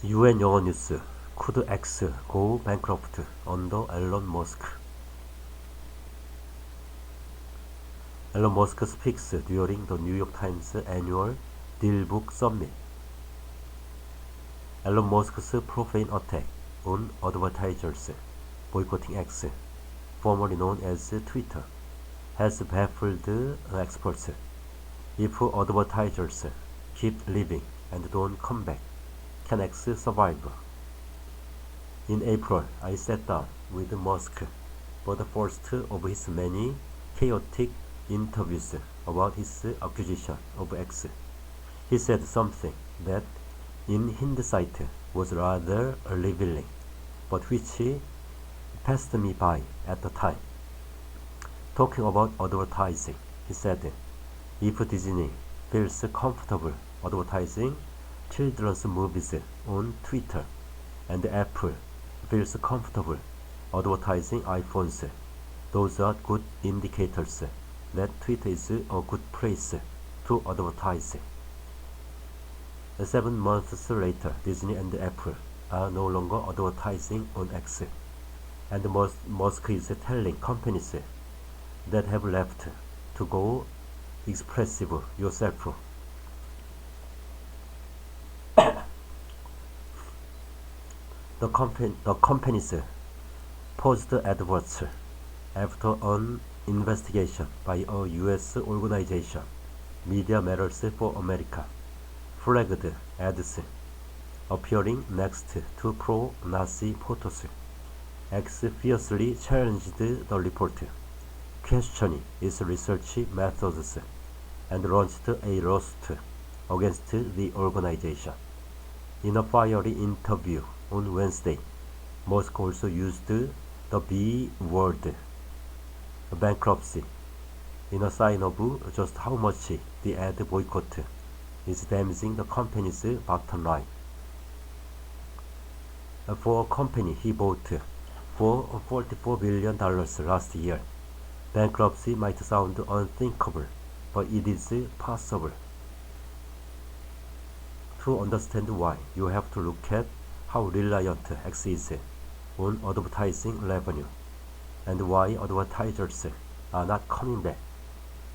UN 영어뉴스 Could X go bankrupt under Elon Musk? Elon Musk speaks during the New York Times annual Deal Book Summit. Elon Musk's profane attack on advertisers boycotting X, formerly known as Twitter, has baffled experts. If advertisers keep leaving and don't come back, can X survive? In April, I sat down with Musk for the first of his many chaotic interviews about his acquisition of X. He said something that, in hindsight, was rather revealing, but which passed me by at the time. Talking about advertising, he said, if Disney feels comfortable advertising children's movies on Twitter, and Apple feels comfortable advertising iPhones, those are good indicators that Twitter is a good place to advertise. 7 months later, Disney and Apple are no longer advertising on X, and Musk is telling companies that have left to go express yourself. The companies paused adverts after an investigation by a U.S. organization, Media Matters for America, flagged ads appearing next to pro-Nazi photos. X fiercely challenged the report, questioning its research methods, and launched a lawsuit against the organization. In a fiery interview on Wednesday, Musk also used the B word, bankruptcy, in a sign of just how much the ad boycott is damaging the company's bottom line. For a company he bought for $44 billion last year, bankruptcy might sound unthinkable, but it is possible. To understand why, you have to look at how reliant X is on advertising revenue, and why advertisers are not coming back,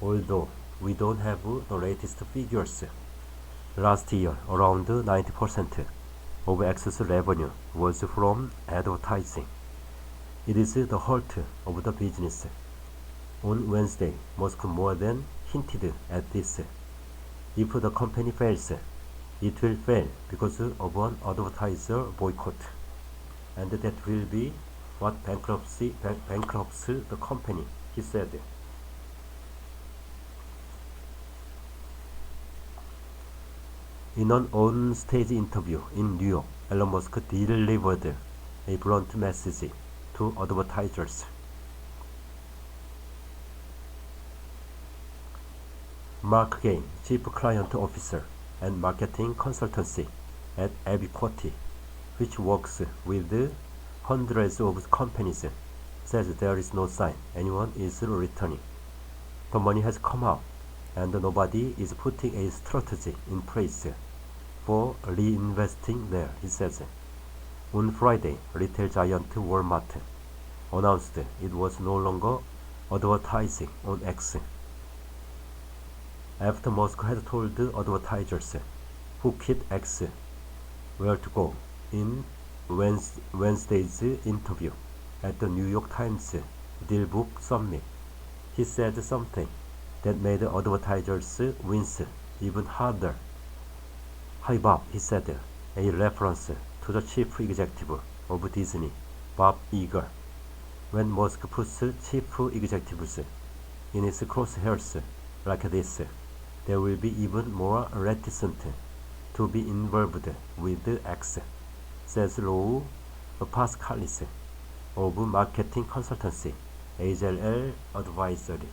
although we don't have the latest figures. Last year, around 90% of X's revenue was from advertising. It is the heart of the business. On Wednesday, Musk more than hinted at this. If the company fails, it will fail because of an advertiser boycott, and that will be what bankrupts the company, he said. In an on-stage interview in New York, Elon Musk delivered a blunt message to advertisers. Mark Gain, Chief Client Officer and Marketing Consultancy at Abiquity, which works with hundreds of companies, says there is no sign anyone is returning. The money has come out, and nobody is putting a strategy in place for reinvesting there, he says. On Friday, retail giant Walmart announced it was no longer advertising on X, after Musk had told advertisers who quit X where to go. In Wednesday's interview at the New York Times Deal Book Summit, he said something that made advertisers wince even harder. "Hi Bob," he said, a reference to the chief executive of Disney, Bob Iger. When Musk puts chief executives in his crosshairs like this, they will be even more reticent to be involved with X, says Lou Pascalis of marketing consultancy HLL Advisory.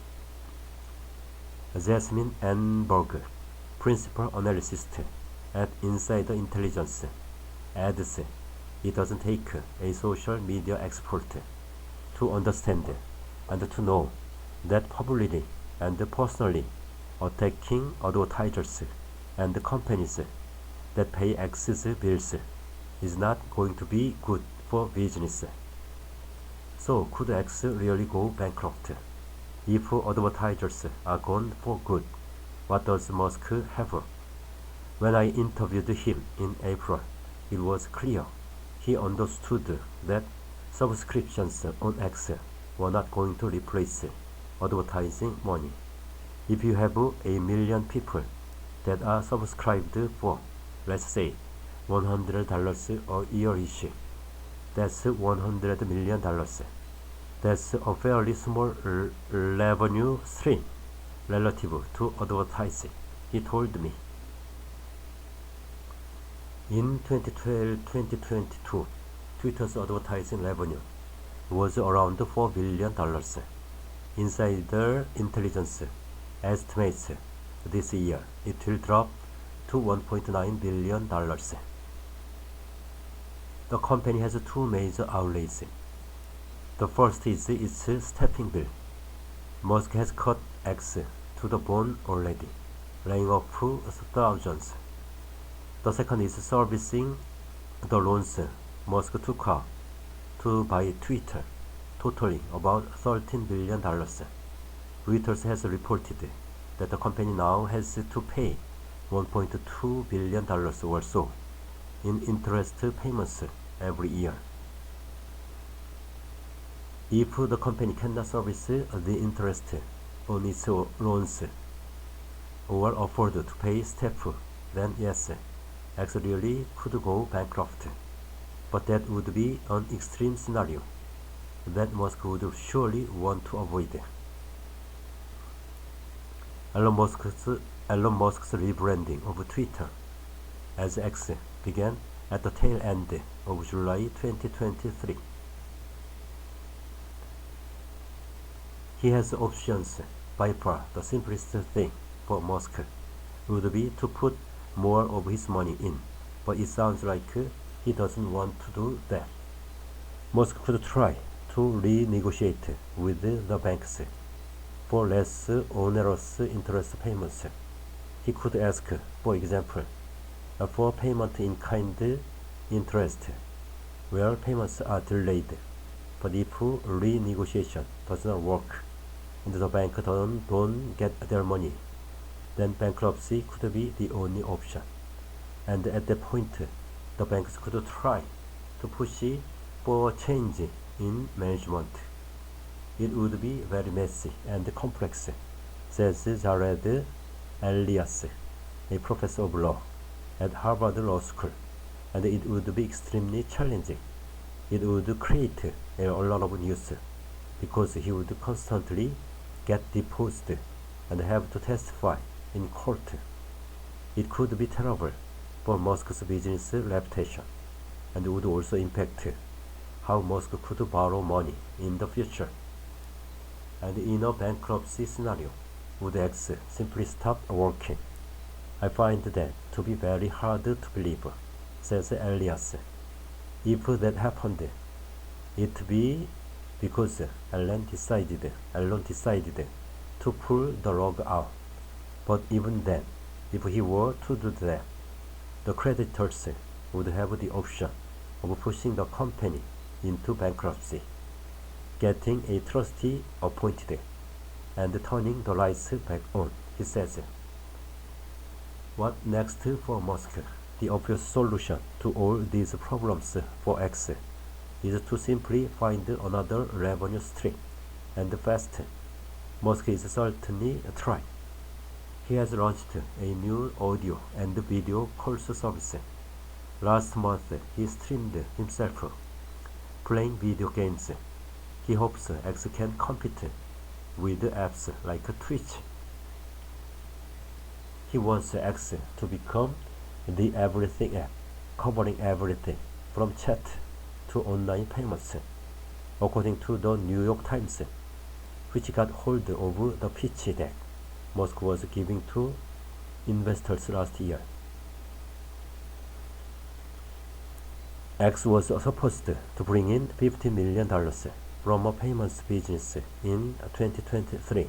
Jasmine Enberg, principal analyst at Insider Intelligence, adds it doesn't take a social media expert to understand and to know that publicly and personally attacking advertisers and companies that pay X's bills is not going to be good for business. So could X really go bankrupt? If advertisers are gone for good, what does Musk have? When I interviewed him in April, it was clear he understood that subscriptions on X were not going to replace advertising money. If you have a million people that are subscribed for, let's say, $100 a year each, that's $100 million. That's a fairly small revenue stream relative to advertising, he told me. In 2012-2022, Twitter's advertising revenue was around $4 billion. Insider intelligence estimates this year it will drop to $1.9 billion. The company has two major outlays. The first is its staffing bill. Musk has cut X to the bone already, laying off thousands. The second is servicing the loans Musk took out to buy Twitter, totaling about $13 billion. Reuters has reported that the company now has to pay $1.2 billion or so in interest payments every year. If the company cannot service the interest on its loans or afford to pay staff, then yes, X really could go bankrupt. But that would be an extreme scenario that Musk would surely want to avoid. Elon Musk's rebranding of Twitter as X began at the tail end of July 2023. He has options. By far, the simplest thing for Musk would be to put more of his money in, but it sounds like he doesn't want to do that. Musk could try to renegotiate with the banks for less onerous interest payments. He could ask, for example, for payment in kind interest, where payments are delayed. But if renegotiation does not work and the bank don't get their money, then bankruptcy could be the only option. And at that point, the banks could try to push for change in management. It would be very messy and complex, says Jared Elias, a professor of law at Harvard Law School, and it would be extremely challenging. It would create a lot of news because he would constantly get deposed and have to testify in court. It could be terrible for Musk's business reputation and would also impact how Musk could borrow money in the future. And in a bankruptcy scenario, would X simply stop working? I find that to be very hard to believe, says Elias. If that happened, it'd be because Elon decided to pull the rug out. But even then, if he were to do that, the creditors would have the option of pushing the company into bankruptcy, getting a trustee appointed, and turning the lights back on, he says. What next for Musk? The obvious solution to all these problems for X is to simply find another revenue stream, and fast. Musk is certainly trying. He has launched a new audio and video calls service. Last month, he streamed himself playing video games. He hopes X can compete with apps like Twitch. He wants X to become the everything app, covering everything from chat to online payments, according to the New York Times, which got hold of the pitch deck Musk was giving to investors last year. X was supposed to bring in $50 million from a payments business in 2023,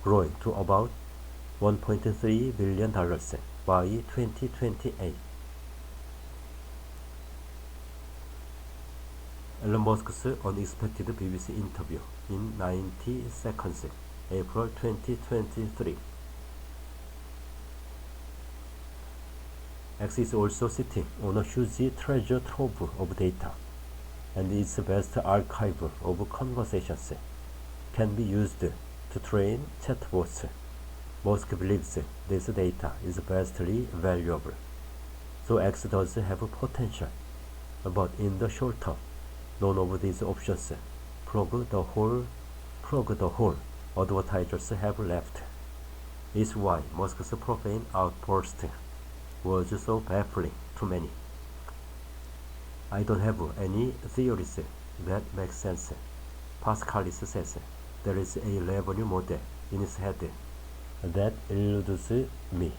growing to about $1.3 billion by 2028. Elon Musk's unexpected BBC interview in 90 seconds, April 2023. X is also sitting on a huge treasure trove of data, and its vast archive of conversations can be used to train chatbots. Musk believes this data is vastly valuable, so X does have potential, but in the short term, none of these options plug the hole advertisers have left. Is why Musk's profane outburst was so baffling to many. I don't have any theories that make sense, Pascalis says. There is a revenue model in his head that eludes me.